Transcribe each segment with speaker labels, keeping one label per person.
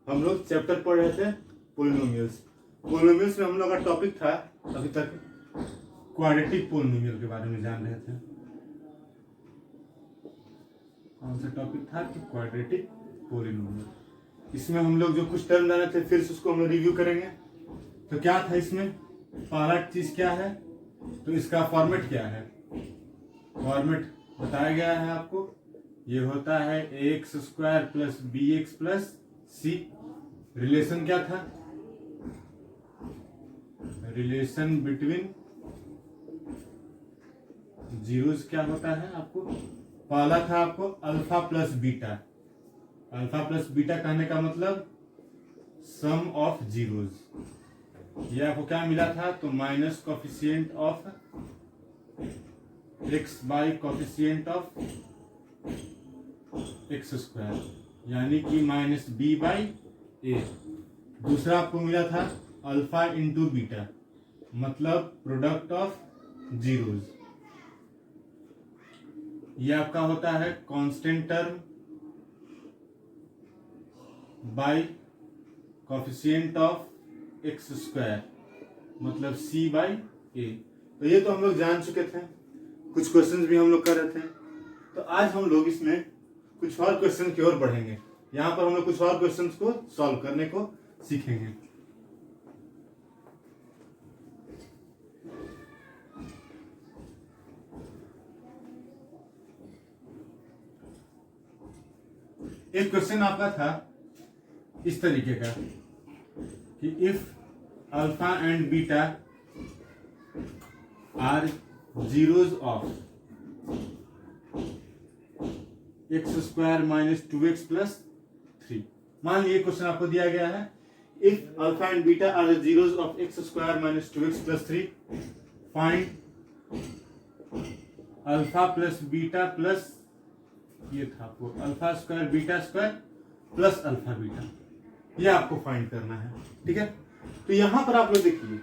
Speaker 1: हम लोग चैप्टर पढ़ रहे थे पोलिनोमियल्स। पोलिनोमियल्स में हम लोग का टॉपिक था अभी तक क्वाड्रेटिक पोलिनोमियल के बारे में जान रहे थे। कौन सा टॉपिक था कि क्वाड्रेटिक पोलिनोमियल। इसमें हम लोग जो कुछ टर्म जाने थे फिर से उसको हम लोग रिव्यू करेंगे। तो क्या था इसमें, पहला चीज क्या है, तो इसका फॉर्मेट क्या है। फॉर्मेट बताया गया है आपको, ये होता है X square plus B X plus C. Relation क्या था, रिलेशन बिटवीन जीरोस क्या होता है आपको पहला था आपको alpha plus beta. Alpha plus beta कहने का मतलब सम ऑफ जीरोस। ये आपको क्या मिला था, तो minus coefficient of x by coefficient of x square, यानी कि माइनस बी बाई ए। दूसरा आपको मिला था अल्फा इंटू बीटा, मतलब प्रोडक्ट ऑफ जीरोस। ये आपका होता है constant term by coefficient of x square, मतलब सी बाई ए। तो ये तो हम लोग जान चुके थे, कुछ क्वेश्चंस भी हम लोग कर रहे थे। तो आज हम लोग इसमें कुछ और क्वेश्चन की ओर बढ़ेंगे। यहाँ पर हम लोग कुछ और क्वेश्चंस को सॉल्व करने को सीखेंगे। एक क्वेश्चन आपका था इस तरीके का कि if alpha and beta are zeros of x square minus 2x plus 3। मान लीजिए क्वेश्चन आपको दिया गया है, if alpha and beta are the zeros of x square minus 2x plus 3, find alpha plus beta plus, ये था आपको alpha square beta square plus alpha beta, ये आपको फाइंड करना है। ठीक है, तो यहां पर आप लोग देखिए,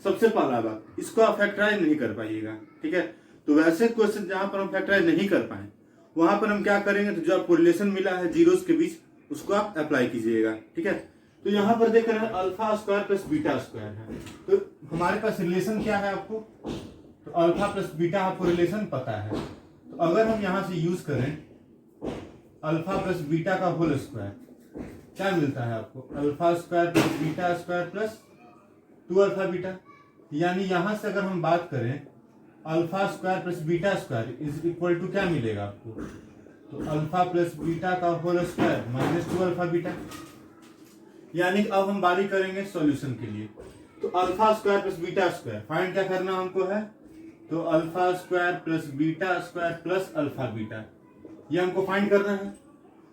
Speaker 1: सबसे पहला बात, इसको आप फैक्टराइज नहीं कर पाइएगा। ठीक है, तो वैसे क्वेश्चन जहां पर हम फैक्टराइज नहीं कर पाए वहां पर हम क्या करेंगे, तो जो आपको रिलेशन मिला है जीरोस के बीच उसको आप अप्लाई कीजिएगा। ठीक है, तो यहाँ पर देख रहे हैं alpha square plus beta square है, तो हमारे पास रिलेशन क्या है आपको, तो अल्फा प्लस बीटा आपको रिलेशन पता है। तो अगर हम यहाँ से यूज करें अल्फा प्लस बीटा का होल स्क्वायर, क्या मिलता है आपको, alpha square plus beta square plus 2 alpha beta. यानी यहां से अगर हम बात करें alpha square plus beta square is equal to क्या मिलेगा आपको, तो अल्फा प्लस बीटा का whole square minus 2 alpha beta. यानी अब हम बारी करेंगे सॉल्यूशन के लिए, तो alpha square plus beta square find क्या करना हमको है, तो alpha square plus beta square plus alpha beta, ये हमको फाइंड करना है।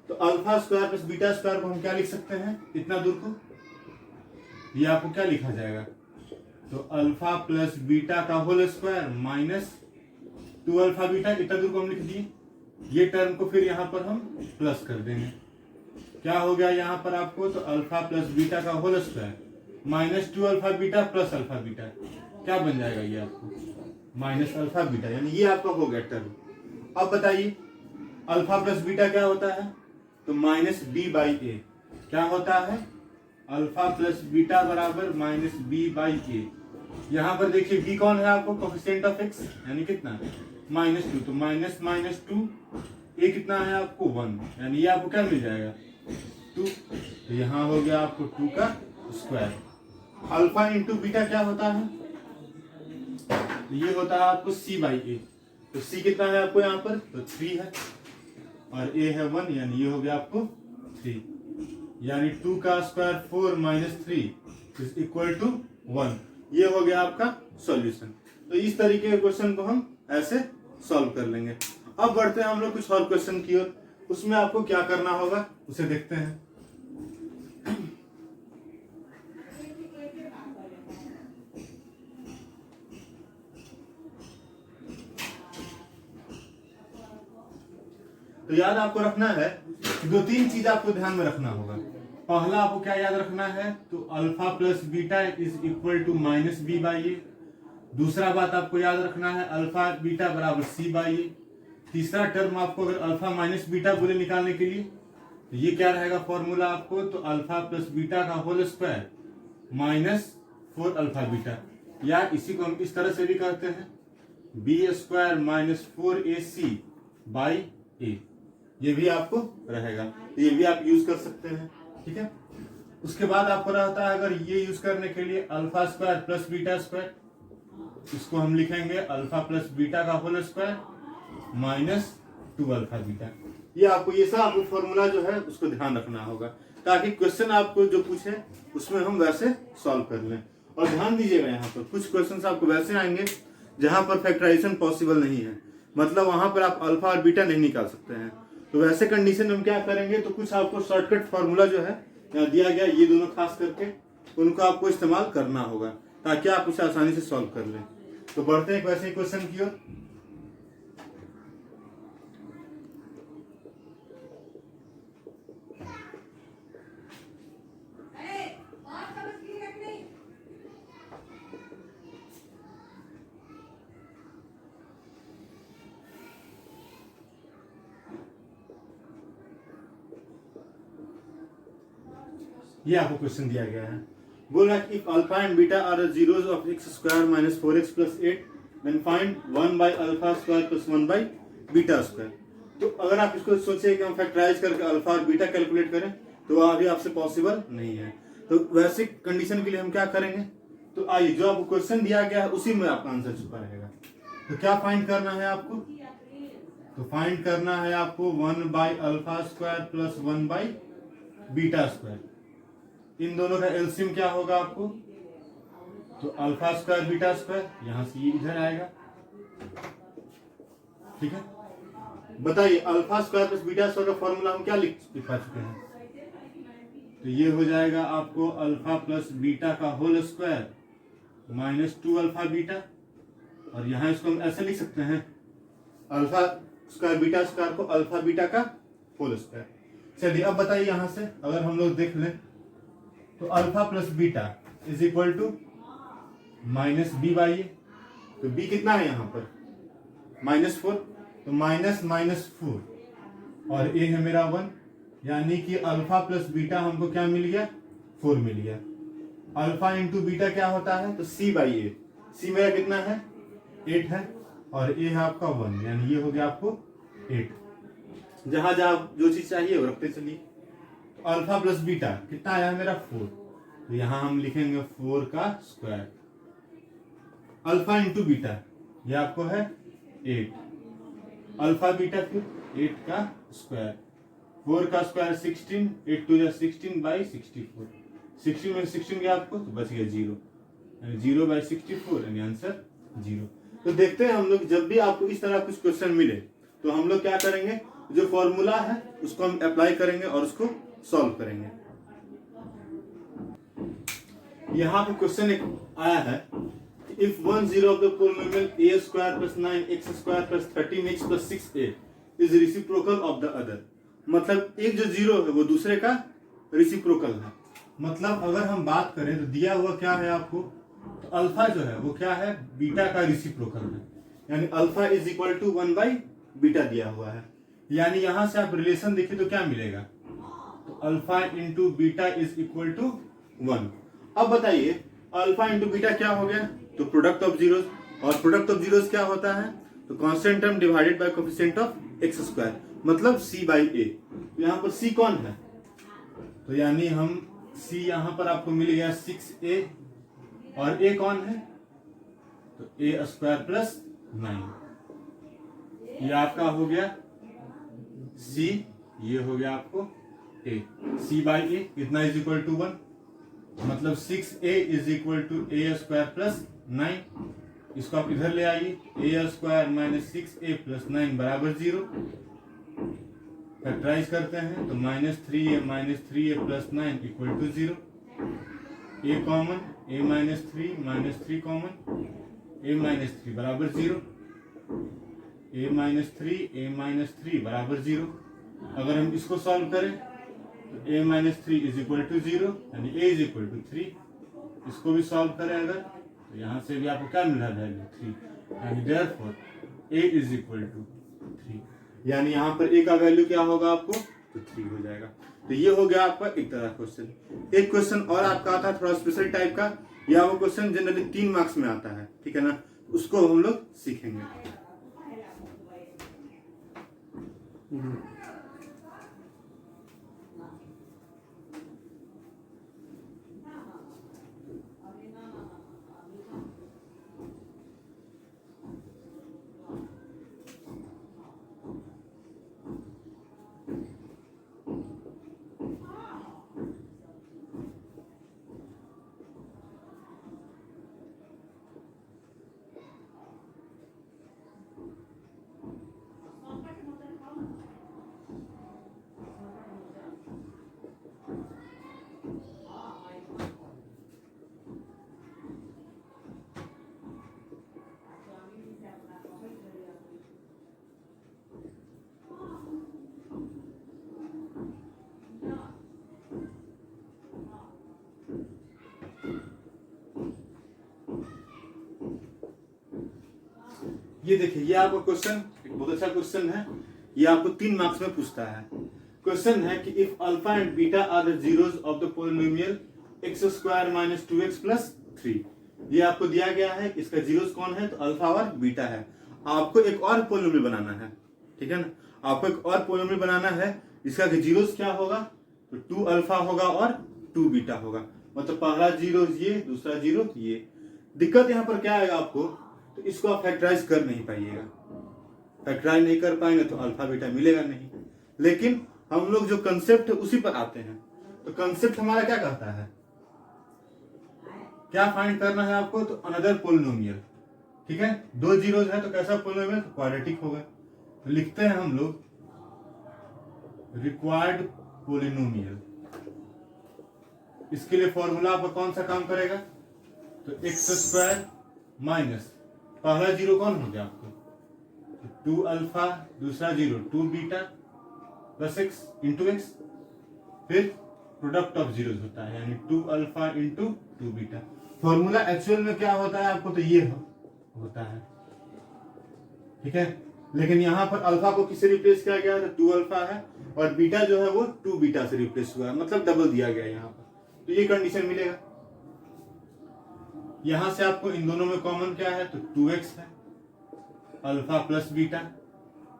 Speaker 1: तो alpha square plus beta square को हम क्या लिख सकते हैं, इतना दूर को, ये आपको क्या लिखा जाएगा, तो अल्फा प्लस बीटा का whole square minus 2 alpha beta, इतना दूर को हम लिख दिए। ये टर्म को फिर यहाँ पर हम प्लस कर देंगे, क्या हो गया यहाँ पर आपको, तो अल्फा प्लस बीटा का whole square minus 2 alpha beta plus alpha beta, क्या बन जाएगा ये आपको माइनस अल्फा बीटा, यानी ये आपका हो गया टर्म। अब बताइए अल्फा प्लस बीटा क्या होता है, तो माइनस बी बाई ए। क्या होता है, अल्फा प्लस बीटा बराबर माइनस बी बाई ए। यहां पर देखिए बी कौन है आपको, कोफिशिएंट ऑफ एक्स, यानी कितना -2, तो माइनस माइनस 2, ए कितना है आपको 1, यानी ये आपको क्या मिल जाएगा 2। तो यहाँ हो गया आपको 2 का स्क्वायर। अल्फा इंटू बीटा क्या होता है, तो ये होता है आपको सी बाई ए। तो सी कितना है आपको यहाँ पर, तो 3 है, और ए है 1, यानी ये हो गया आपको 3, यानी 2 का square 4 minus 3 is equal to 1। ये हो गया आपका सॉल्यूशन। तो इस तरीके के क्वेश्चन को हम ऐसे सॉल्व कर लेंगे। अब बढ़ते हैं हम लोग कुछ और क्वेश्चन की ओर, उसमें आपको क्या करना होगा उसे देखते हैं। तो याद आपको रखना है, 2-3 चीज आपको ध्यान में रखना होगा। पहला आपको क्या याद रखना है, तो alpha plus beta is equal to minus B by A. दूसरा बात आपको याद रखना है, अल्फा बीटा बराबर सी बाई ए। तीसरा टर्म आपको अगर अल्फा माइनस बीटा बोले निकालने के लिए, तो ये क्या रहेगा फॉर्मूला आपको, तो अल्फा प्लस बीटा का whole square minus 4 alpha beta, या इसी को हम इस तरह से भी कहते हैं B square minus 4ac by A, ये भी आपको रहेगा, ये भी आप यूज कर सकते हैं। ठीक है, उसके बाद आपको रहता है अगर ये यूज करने के लिए alpha square plus beta square, इसको हम लिखेंगे अल्फा प्लस बीटा का whole square minus 2 alpha beta. ये आपको ये सब आपको फॉर्मूला जो है उसको ध्यान रखना होगा, ताकि क्वेश्चन आपको जो पूछे उसमें हम वैसे सॉल्व कर लें। और ध्यान दीजिएगा यहाँ पर कुछ क्वेश्चंस आपको वैसे आएंगे जहां पर फैक्टराइजेशन पॉसिबल नहीं है, मतलब वहां पर आप अल्फा और बीटा नहीं निकाल सकते हैं। तो वैसे कंडीशन में हम क्या करेंगे, तो कुछ आपको शॉर्टकट फार्मूला जो है यहाँ दिया गया, ये दोनों खास करके उनको आपको इस्तेमाल करना होगा ताकि आप उसे आसानी से सॉल्व कर लें। तो बढ़ते हैं वैसे क्वेश्चन की ओर। ये आपको क्वेश्चन दिया गया है, बोल रहा है if alpha and beta are zeros of x square minus 4x plus 8 then find 1 by alpha square plus 1 by beta square. तो अगर आप इसको सोचे कि हम फैक्टराइज करके अल्फा और बीटा कैलकुलेट करें तो वह अभी आपसे पॉसिबल नहीं है। तो वैसे कंडीशन के लिए हम क्या करेंगे, तो आइए जो आपको क्वेश्चन दिया गया है उसी में आपका आंसर छुपा रहेगा। तो क्या फाइंड करना है आपको, तो फाइंड करना है आपको 1 by alpha square plus 1 by beta square. इन दोनों का एलसीएम क्या होगा आपको, तो अल्फा स्क्वायर बीटा स्क्वायर, यहां से ये इधर आएगा। ठीक है, बताइए alpha square plus beta square का फॉर्मूला हम क्या लिखा चुके हैं, तो ये हो जाएगा आपको अल्फा प्लस बीटा का whole square minus 2 alpha beta, और यहां इसको हम ऐसे लिख सकते हैं अल्फा स्क्वायर बीटा स्क्वायर को अल्फा बीटा का होल स्क्वायर। चलिए अब बताइए यहां से अगर हम लोग देख लें तो alpha plus beta is equal to minus B by ए, तो बी कितना है यहाँ पर -4, तो माइनस माइनस 4 और ए है मेरा 1, यानी कि अल्फा प्लस बीटा हमको क्या मिल गया 4 मिल गया। अल्फा इंटू बीटा क्या होता है, तो सी बाई ए, सी मेरा कितना है 8 है और ए है आपका 1, यानी ये हो गया आपको 8। जहां जहां जो चीज चाहिए वो रखते चलिए। अल्फा प्लस बीटा कितना आया मेरा 4, तो यहां हम लिखेंगे 4 का स्क्वायर। अल्फा इंटू बीटा ये आपको है 8, अल्फा बीटा फिर 8 का स्क्वायर, 4 का स्क्वायर 16, 8 टू 16 बाई 64, 16 में 16 गया आपको तो बच गया 0, यानी 0 बाई 64 यानी आंसर 0। तो देखते हैं हम लोग जब भी आपको इस तरह कुछ क्वेश्चन मिले तो हम लोग क्या करेंगे, जो फॉर्मूला है उसको हम अप्लाई करेंगे और उसको सॉल्व करेंगे। यहाँ पे क्वेश्चन एक आया है, if 1 zero of the polynomial a square plus 9x square plus 13x plus 6a is reciprocal of the other, मतलब एक जो जीरो है वो दूसरे का रेसिप्रोकल है। मतलब अगर हम बात करें तो दिया हुआ क्या है आपको, तो अल्फा जो है वो क्या है बीटा का रेसिप्रोकल है, यानी alpha is equal to 1 by beta दिया हुआ है। यानी यहां से आप रिलेशन देखिए तो क्या मिलेगा, तो alpha into beta is equal to 1। अब बताइए अल्फा इंटू बीटा क्या हो गया, तो प्रोडक्ट ऑफ जीरोस, और प्रोडक्ट ऑफ जीरोस क्या होता है, तो constant term divided by coefficient of x square, मतलब c बाई ए। यहाँ पर c कौन है, तो यानी हम c यहाँ पर आपको मिल गया 6a, और a कौन है, तो a स्क्वायर प्लस 9, ये आपका हो गया c, ये हो गया आपको a, c बाई ए कितना इज इक्वल टू 1, मतलब 6a is equal to a square plus 9। इसको आप इधर ले आइए, a square minus 6a plus 9 बराबर 0। फैक्टराइज करते हैं तो -3a plus 9 equal to 0। a common, a minus 3 common, a minus 3 बराबर 0, a माइनस 3 बराबर 0। अगर हम इसको सॉल्व करें तो a minus 3 is equal to 0, यानी a इज इक्वल टू 3। इसको भी सॉल्व करें अगर तो यहाँ से भी आपको क्या मिला वैल्यू 3, यानी therefore a is equal to 3, यानी यहाँ पर a का वैल्यू क्या होगा आपको, तो 3 हो जाएगा। तो ये हो गया आपका एक तरह क्वेश्चन। एक क्वेश्चन और आपका आता है थोड़ा स्पेशल टाइप का, या वो क्वेश्चन जनरली 3 मार्क्स में आता है, ठीक है ना, उसको हम लोग सीखेंगे। ये देखिए, ये आपका क्वेश्चन बहुत अच्छा क्वेश्चन है। ये आपको 3 मार्क्स में पूछता है। क्वेश्चन है कि if alpha and beta are the zeros of the polynomial X square minus 2x plus 3। ये आपको दिया गया है, इसका जीरोस कौन है, तो अल्फा और बीटा है। आपको एक और पोलिनोमियल बनाना है, ठीक है ना, आपको एक और पोलिनोमियल बनाना है। इसका जीरोस क्या होगा, तो 2 अल्फा होगा और 2 बीटा होगा। मतलब पहला जीरो ये, दूसरा जीरो ये। दिक्कत यहाँ पर क्या आएगा आपको, तो इसको आप फैक्टराइज कर नहीं पाइएगा। फैक्टराइज नहीं कर पाएंगे तो अल्फा बीटा मिलेगा नहीं। लेकिन हम लोग जो कंसेप्ट है उसी पर आते हैं। तो कंसेप्ट हमारा क्या कहता है, क्या फाइंड करना है आपको, तो अनदर पोलिनोमियल, ठीक है। 2 जीरोज है तो कैसा पोलिनोमियल, तो क्वाड्रेटिक होगा। तो लिखते हैं हम लोग रिक्वायर्ड पोलिनोमियल। इसके लिए फॉर्मूला आपका कौन सा काम करेगा, तो एक्स स्क्वायर माइनस पहला जीरो कौन हो गया आपको, तो 2 अल्फा, दूसरा zero 2 beta plus x into x, फिर प्रोडक्ट ऑफ जीरोस होता है, यानी 2 alpha into 2 beta. Formula actual में क्या होता है आपको, तो ये होता है, ठीक है। लेकिन यहाँ पर अल्फा को किससे रिप्लेस किया गया है, तो 2 अल्फा है, और बीटा जो है वो 2 बीटा से रिप्लेस हुआ है, मतलब डबल दिया गया है यहाँ पर। तो ये कंडीशन मिलेगा। यहां से आपको इन दोनों में कॉमन क्या है, तो 2x है, अल्फा प्लस बीटा,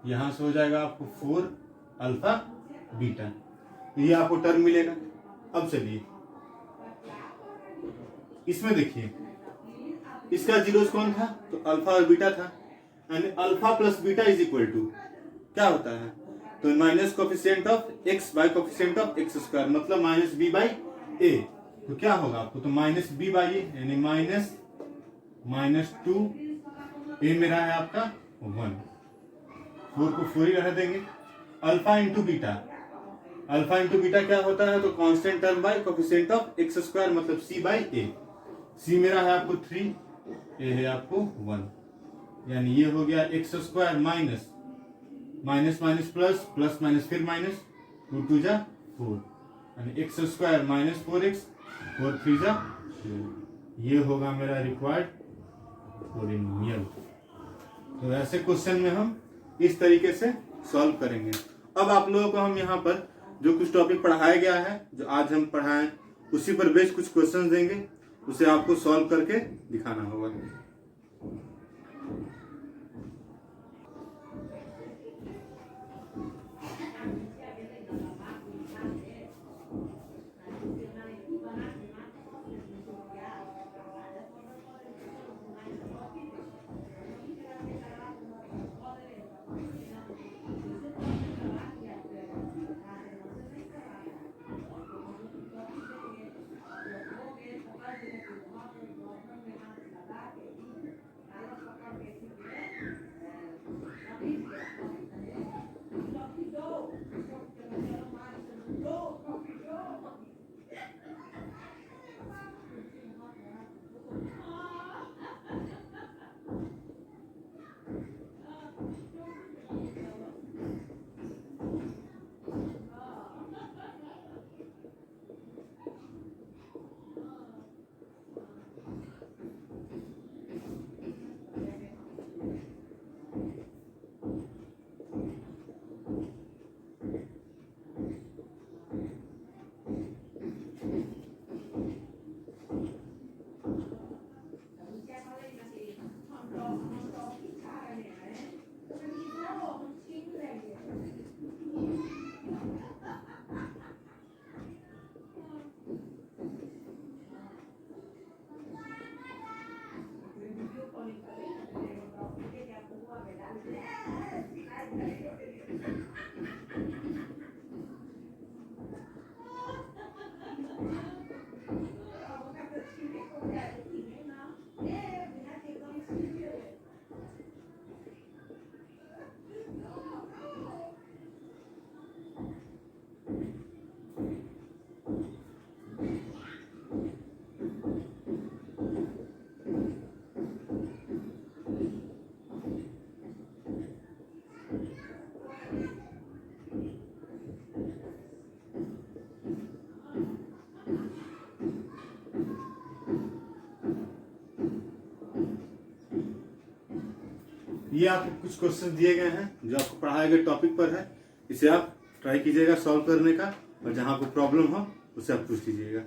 Speaker 1: यहां से हो जाएगा आपको 4 अल्फा बीटा। ये आपको टर्म मिलेगा। अब चलिए इसमें देखिए, इसका जीरोस कौन था, तो अल्फा और बीटा था, यानी alpha plus beta is equal to क्या होता है, तो minus coefficient of x by coefficient of x square, मतलब माइनस बी बाई ए। तो क्या होगा आपको, तो माइनस बी बाई ए, यानी माइनस 2 ए मेरा है आपका 1, 4 को 4 ही रह देंगे। Alpha into beta, alpha into beta क्या होता है, तो constant term by coefficient of x square, मतलब सी बाई ए। सी मेरा है आपको 3, ए है आपको 1, यानी ये हो गया x square minus minus minus plus, plus minus फिर माइनस, 2 2 जा 4, यानी एक्स स्क्वायर माइनस 4x, 4 3 जा 12। ये होगा मेरा रिक्वायर्ड पोलिनोमियल। तो ऐसे क्वेश्चन में हम इस तरीके से सॉल्व करेंगे। अब आप लोगों को हम यहाँ पर जो कुछ टॉपिक पढ़ाया गया है, जो आज हम पढ़ाएं, उसी पर बेस्ड कुछ क्वेश्चन देंगे, उसे आपको सॉल्व करके दिखाना होगा। ये आपको कुछ क्वेश्चन दिए गए हैं जो आपको पढ़ाए गए टॉपिक पर है, इसे आप ट्राई कीजिएगा सॉल्व करने का, और जहाँ आपको प्रॉब्लम हो उसे आप पूछ लीजिएगा।